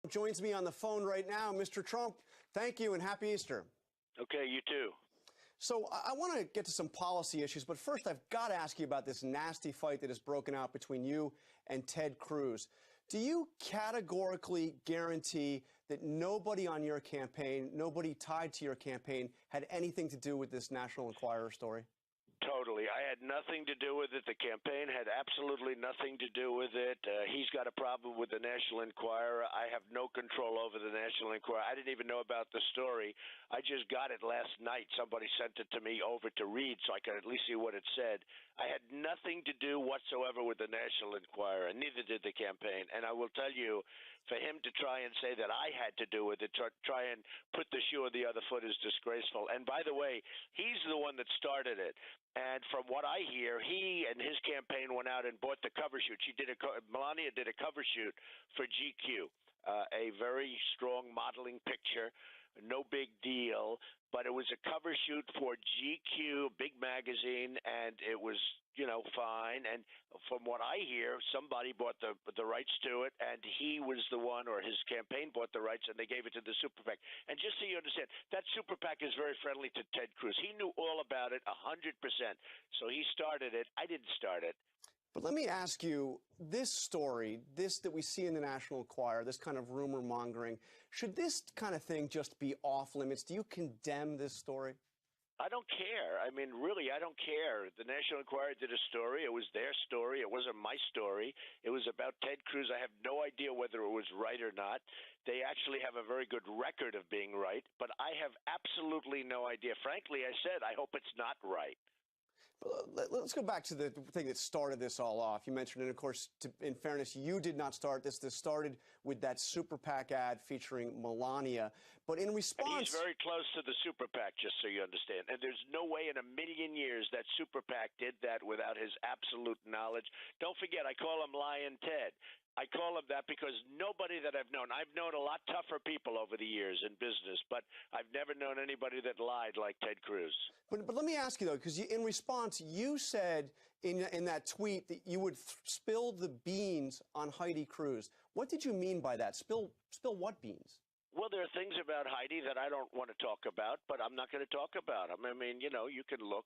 Joins me on the phone right now. Mr. Trump, thank you and happy Easter. Okay, you too. So I want to get to some policy issues, but first I've got to ask you about this nasty fight that has broken out between you and Ted Cruz. Do you categorically guarantee that nobody on your campaign, nobody tied to your campaign, had anything to do with this National Enquirer story? Totally. I had nothing to do with it. The campaign had absolutely nothing to do with it. He's got a problem with the National Enquirer. I have no control over the National Enquirer. I didn't even know about the story. I just got it last night. Somebody sent it to me over to read so I could at least see what it said. I had nothing to do whatsoever with the National Enquirer, and neither did the campaign. And I will tell you, for him to try and say that I had to do with it, try and put the shoe on the other foot is disgraceful. And by the way, he's the one that started it. And from what I hear, he and his campaign went out and bought the cover shoot. Melania did a cover shoot for GQ, a very strong modeling picture, no big deal. But it was a cover shoot for GQ, big magazine, and it was, fine. And from what I hear, somebody bought the rights to it, and he was the one, or his campaign bought the rights, and they gave it to the super PAC. And just so you understand, that super PAC is very friendly to Ted Cruz. He knew all about it 100%. So he started it. I didn't start it. But let me ask you, this story, this that we see in the National Enquirer, this kind of rumor mongering, should this kind of thing just be off limits? Do you condemn this story? I don't care. I mean, really, I don't care. The National Enquirer did a story. It was their story. It wasn't my story. It was about Ted Cruz. I have no idea whether it was right or not. They actually have a very good record of being right, but I have absolutely no idea. Frankly, I said, I hope it's not right. Let's go back to the thing that started this all off. You mentioned, and of course, in fairness, you did not start this. This started with that Super PAC ad featuring Melania. But in response, and he's very close to the Super PAC, just so you understand. And there's no way in a million years that Super PAC did that without his absolute knowledge. Don't forget, I call him Lion Ted. I call him that because nobody that I've known a lot tougher people over the years in business, but I've never known anybody that lied like Ted Cruz. But let me ask you, though, because in response, you said in that tweet that you would spill the beans on Heidi Cruz. What did you mean by that? Spill what beans? Well, there are things about Heidi that I don't want to talk about, but I'm not going to talk about them. I mean, you can look,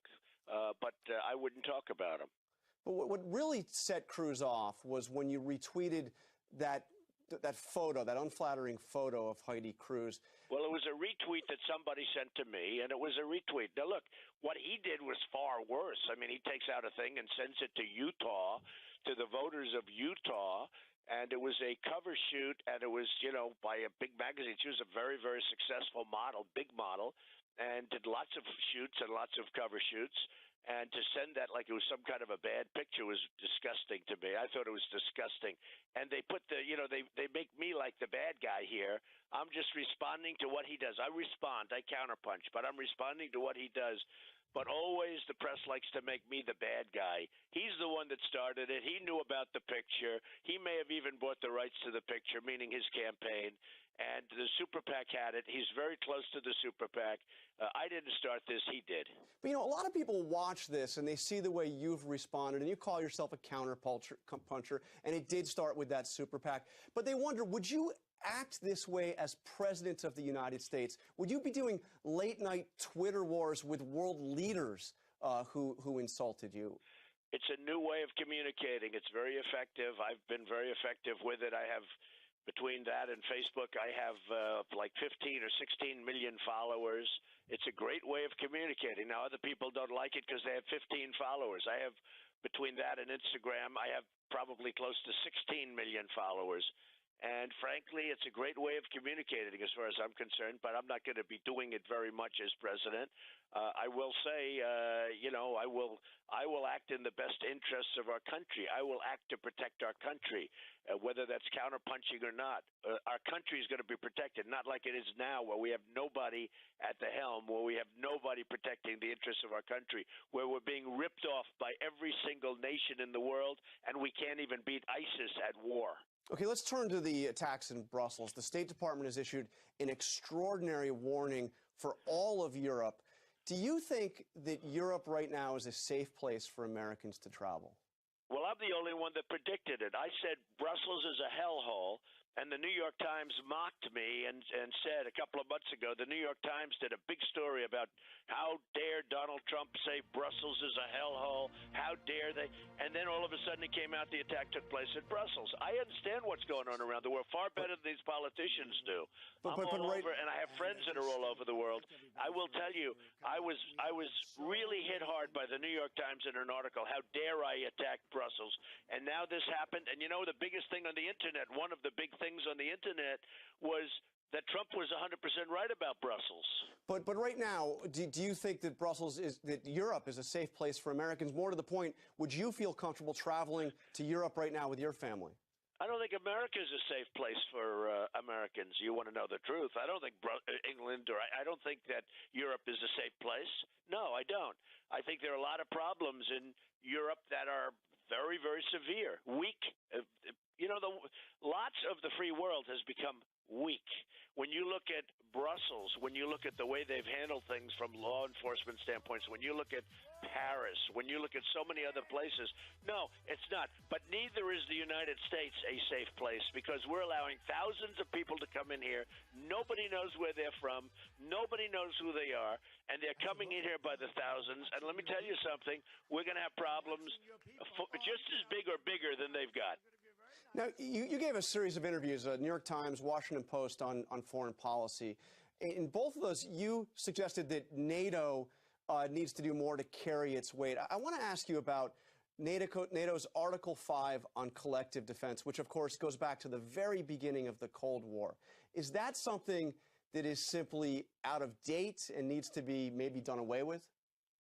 but I wouldn't talk about them. But what really set Cruz off was when you retweeted that photo, that unflattering photo of Heidi Cruz. Well, it was a retweet that somebody sent to me, and it was a retweet. Now, look, what he did was far worse. I mean, he takes out a thing and sends it to Utah, to the voters of Utah, and it was a cover shoot, and it was, by a big magazine. She was a very, very successful model, big model, and did lots of shoots and lots of cover shoots. And to send that like it was some kind of a bad picture was disgusting to me. I thought it was disgusting. And they put they make me like the bad guy here. I'm just responding to what he does. I respond. I counterpunch, but I'm responding to what he does. But always the press likes to make me the bad guy. He's the one that started it. He knew about the picture. He may have even bought the rights to the picture, meaning his campaign. And the Super PAC had it. He's very close to the Super PAC. I didn't start this. He did. But, a lot of people watch this and they see the way you've responded, and you call yourself a counterpuncher, and it did start with that Super PAC. But they wonder, would you act this way as president of the United States? Would you be doing late-night Twitter wars with world leaders who insulted you? It's a new way of communicating. It's very effective. I've been very effective with it. I have, between that and Facebook, I have like 15 or 16 million followers. It's a great way of communicating. Now, other people don't like it because they have 15 followers. I have, between that and Instagram, I have probably close to 16 million followers. And frankly, it's a great way of communicating as far as I'm concerned, but I'm not going to be doing it very much as president. I will say, I will act in the best interests of our country. I will act to protect our country, whether that's counterpunching or not. Our country is going to be protected, not like it is now where we have nobody at the helm, where we have nobody protecting the interests of our country, where we're being ripped off by every single nation in the world, and we can't even beat ISIS at war. Okay, let's turn to the attacks in Brussels. The State Department has issued an extraordinary warning for all of Europe. Do you think that Europe right now is a safe place for Americans to travel? Well, I'm the only one that predicted it. I said Brussels is a hellhole. And the New York Times mocked me and said a couple of months ago, the New York Times did a big story about how dare Donald Trump say Brussels is a hellhole, how dare they, and then all of a sudden it came out the attack took place at Brussels. I understand what's going on around the world far better than these politicians do. I'm all over, and I have friends that are all over the world. I will tell you, I was really hit hard by the New York Times in an article, how dare I attack Brussels, and now this happened, and you know the biggest thing on the internet, one of the big things on the internet was that Trump was 100% right about Brussels. But right now, do you think that that Europe is a safe place for Americans? More to the point, would you feel comfortable traveling to Europe right now with your family? I don't think America is a safe place for Americans. You want to know the truth. I don't think England or I don't think that Europe is a safe place. No, I don't. I think there are a lot of problems in Europe that are very, very severe, weak. You know, lots of the free world has become weak. When you look at Brussels, when you look at the way they've handled things from law enforcement standpoints, when you look at Paris, when you look at so many other places, no, it's not. But neither is the United States a safe place because we're allowing thousands of people to come in here. Nobody knows where they're from. Nobody knows who they are. And they're coming in here by the thousands. And let me tell you something, we're going to have problems just as big or bigger than they've got. Now, you gave a series of interviews, New York Times, Washington Post, on foreign policy. In both of those, you suggested that NATO needs to do more to carry its weight. I want to ask you about NATO's Article 5 on collective defense, which, of course, goes back to the very beginning of the Cold War. Is that something that is simply out of date and needs to be maybe done away with?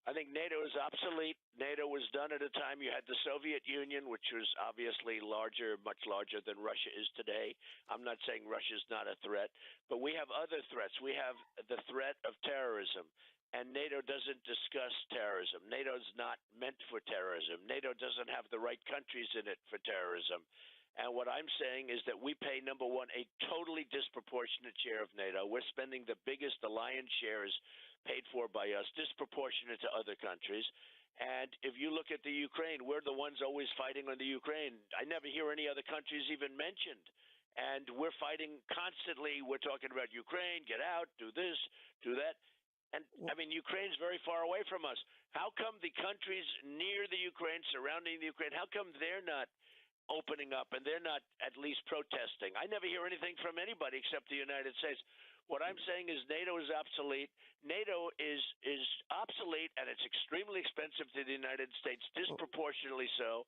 I think NATO is obsolete. NATO was done at a time you had the Soviet Union, which was obviously larger, much larger than Russia is today. I'm not saying Russia's not a threat, but we have other threats. We have the threat of terrorism, and NATO doesn't discuss terrorism. NATO's not meant for terrorism. NATO doesn't have the right countries in it for terrorism. And what I'm saying is that we pay, number one, a totally disproportionate share of NATO. We're spending the biggest, the lion's share is paid for by us, disproportionate to other countries. And if you look at the Ukraine, we're the ones always fighting on the Ukraine. I never hear any other countries even mentioned. And we're fighting constantly. We're talking about Ukraine, get out, do this, do that. And, I mean, Ukraine's very far away from us. How come the countries near the Ukraine, surrounding the Ukraine, how come they're not opening up and they're not at least protesting? I never hear anything from anybody except the United States. What I'm saying is NATO is obsolete. NATO is obsolete, and it's extremely expensive to the United States, disproportionately so,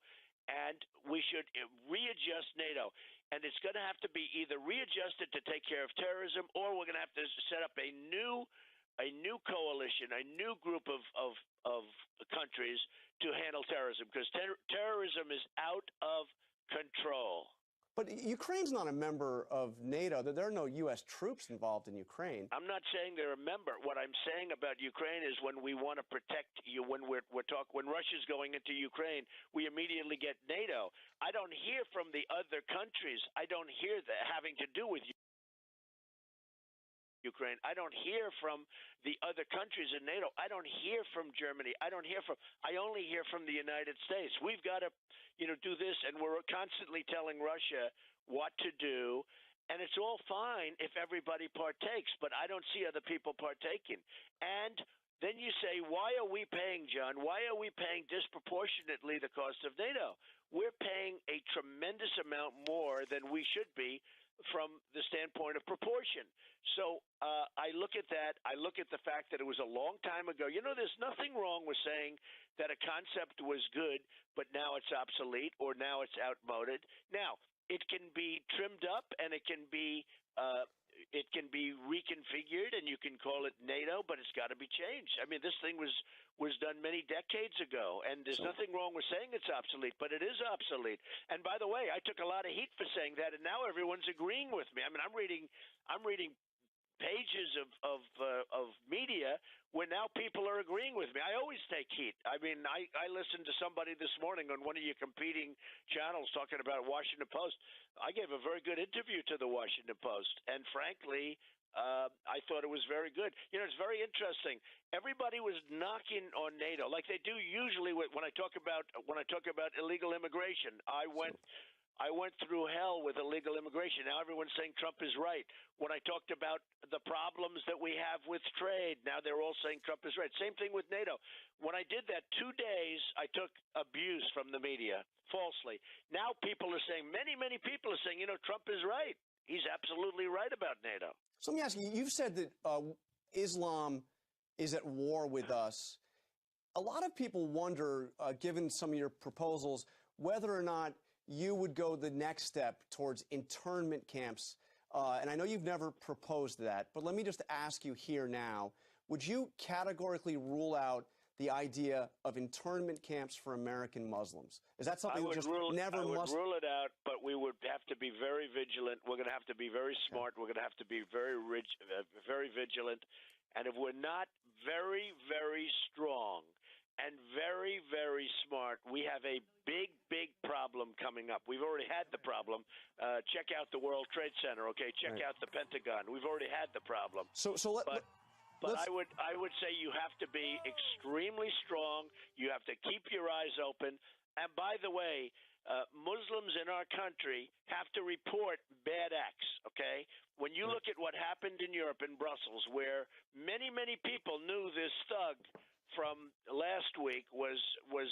and we should readjust NATO. And it's going to have to be either readjusted to take care of terrorism, or we're going to have to set up a new coalition, a new group of countries to handle terrorism, because terrorism is out of control. But Ukraine's not a member of NATO. There are no U.S. troops involved in Ukraine. I'm not saying they're a member. What I'm saying about Ukraine is when we want to protect you, when Russia's going into Ukraine, we immediately get NATO. I don't hear from the other countries. I don't hear that having to do with Ukraine. I don't hear from the other countries in NATO. I don't hear from Germany. I only hear from the United States. We've got to, do this, and we're constantly telling Russia what to do, and it's all fine if everybody partakes, but I don't see other people partaking. And then you say, why are we paying, John? Why are we paying disproportionately the cost of NATO? We're paying a tremendous amount more than we should be from the standpoint of proportion. So I look at that. I look at the fact that it was a long time ago. There's nothing wrong with saying that a concept was good, but now it's obsolete or now it's outmoded. Now, it can be trimmed up and it can be reconfigured, and you can call it NATO, but it's got to be changed. I mean, this thing was done many decades ago, and there's nothing wrong with saying it's obsolete, but it is obsolete. And by the way, I took a lot of heat for saying that, and now everyone's agreeing with me. I mean, I'm reading pages of media where now people are agreeing with me. I always take heat. I mean, I listened to somebody this morning on one of your competing channels talking about Washington Post. I gave a very good interview to the Washington Post, and frankly, I thought it was very good. It's very interesting. Everybody was knocking on NATO like they do usually when I talk about illegal immigration. I went I went through hell with illegal immigration. Now everyone's saying Trump is right. When I talked about the problems that we have with trade, now they're all saying Trump is right. Same thing with NATO. When I did that 2 days, I took abuse from the media falsely. Now people are saying, many people are saying, Trump is right. He's absolutely right about NATO. So let me ask you, you've said that Islam is at war with us. A lot of people wonder, given some of your proposals, whether or not you would go the next step towards internment camps. And I know you've never proposed that, but let me just ask you here now, would you categorically rule out the idea of internment camps for American Muslims? Is that something that just never must? I would rule it out, but we would have to be very vigilant. We're going to have to be very smart. We're going to have to be very vigilant. And if we're not very, very strong and very, very smart, we have a big problem coming up. We've already had the problem. Check out the World Trade Center, okay? Check out the Pentagon. We've already had the problem. But I would say you have to be extremely strong. You have to keep your eyes open. And by the way, Muslims in our country have to report bad acts, okay? When you look at what happened in Europe, in Brussels, where many people knew this thug from last week was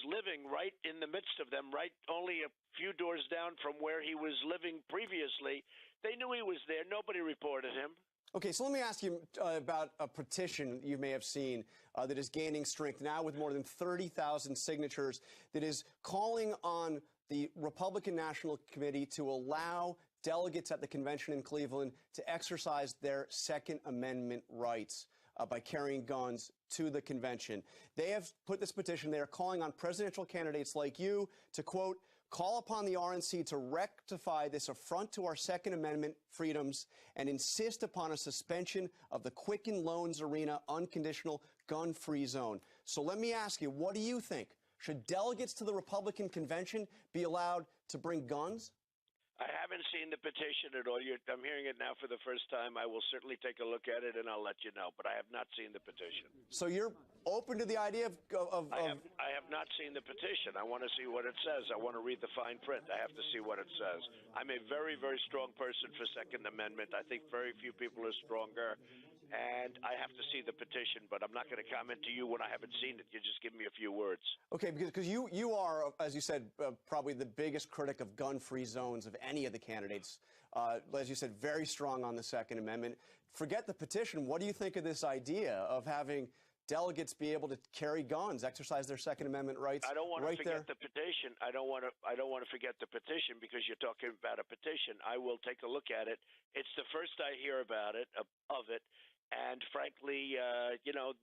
living right in the midst of them, right only a few doors down from where he was living previously. They knew he was there. Nobody reported him. Okay, so let me ask you about a petition you may have seen that is gaining strength now with more than 30,000 signatures that is calling on the Republican National Committee to allow delegates at the convention in Cleveland to exercise their Second Amendment rights by carrying guns to the convention. They have put this petition. They are calling on presidential candidates like you to, quote, call upon the RNC to rectify this affront to our Second Amendment freedoms and insist upon a suspension of the Quicken Loans Arena unconditional gun-free zone. So let me ask you, what do you think? Should delegates to the Republican convention be allowed to bring guns? I haven't seen the petition at all. I'm hearing it now for the first time. I will certainly take a look at it, and I'll let you know. But I have not seen the petition. So you're open to the idea of I have not seen the petition. I want to see what it says. I want to read the fine print. I have to see what it says. I'm a very, very strong person for Second Amendment. I think very few people are stronger. And I have to see the petition, but I'm not going to comment to you when I haven't seen it. You just give me a few words. Okay, because you are, as you said, probably the biggest critic of gun-free zones of any of the candidates. As you said, very strong on the Second Amendment. Forget the petition. What do you think of this idea of having delegates be able to carry guns, exercise their Second Amendment rights? I don't want to forget the petition. I don't want to forget the petition because you're talking about a petition. I will take a look at it. It's the first I hear about it, of it. And frankly,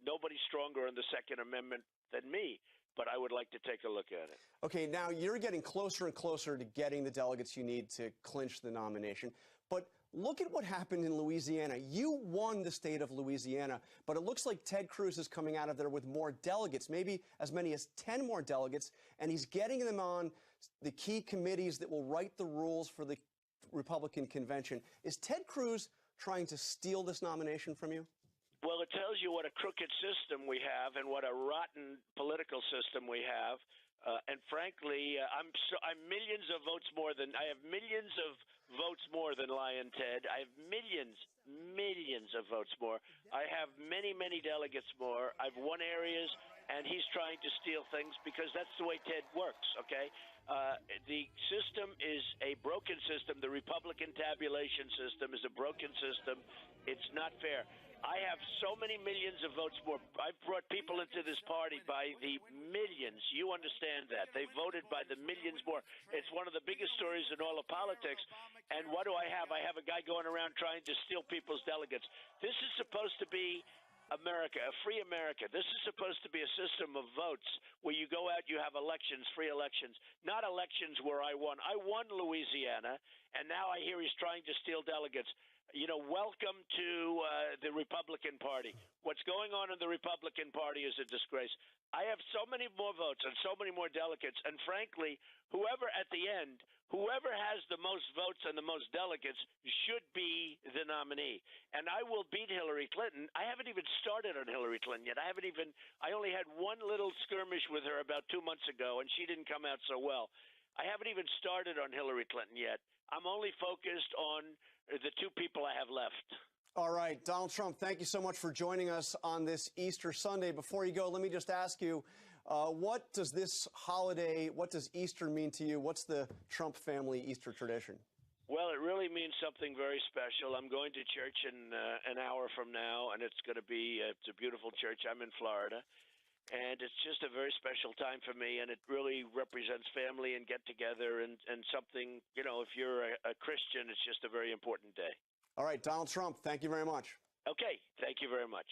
nobody's stronger in the Second Amendment than me, but I would like to take a look at it. Okay, now you're getting closer and closer to getting the delegates you need to clinch the nomination. But look at what happened in Louisiana. You won the state of Louisiana, but it looks like Ted Cruz is coming out of there with more delegates, maybe as many as 10 more delegates, and he's getting them on the key committees that will write the rules for the Republican convention. Is Ted Cruz trying to steal this nomination from you? Well, it tells you what a crooked system we have and what a rotten political system we have. And frankly, I'm millions of votes more than I have millions of votes more than Lion Ted. I have millions of votes more. I have many delegates more. I've won areas, and he's trying to steal things because that's the way Ted works. Okay, the system is a broken system. The Republican tabulation system is a broken system. It's not fair. I have so many millions of votes more. I've brought people into this party by the millions. You understand that. They voted by the millions more. It's one of the biggest stories in all of politics. And what do I have? I have a guy going around trying to steal people's delegates. This is supposed to be America, a free America. This is supposed to be a system of votes where you go out, you have elections, free elections, not elections where I won. I won Louisiana, and now I hear he's trying to steal delegates. Welcome to the Republican Party. What's going on in the Republican Party is a disgrace. I have so many more votes and so many more delegates, and frankly, whoever has the most votes and the most delegates should be the nominee. And I will beat Hillary Clinton. I haven't even started on Hillary Clinton yet. I only had one little skirmish with her about 2 months ago, and she didn't come out so well. I haven't even started on Hillary Clinton yet. I'm only focused on the two people I have left. All right, Donald Trump, thank you so much for joining us on this Easter Sunday. Before you go, let me just ask you, what does this holiday, what does Easter mean to you? What's the Trump family Easter tradition? Well, it really means something very special. I'm going to church in an hour from now, and it's going to be it's a beautiful church. I'm in Florida, and it's just a very special time for me, and it really represents family and get together and something, you know, if you're a Christian, it's just a very important day. All right, Donald Trump, thank you very much. Okay, thank you very much.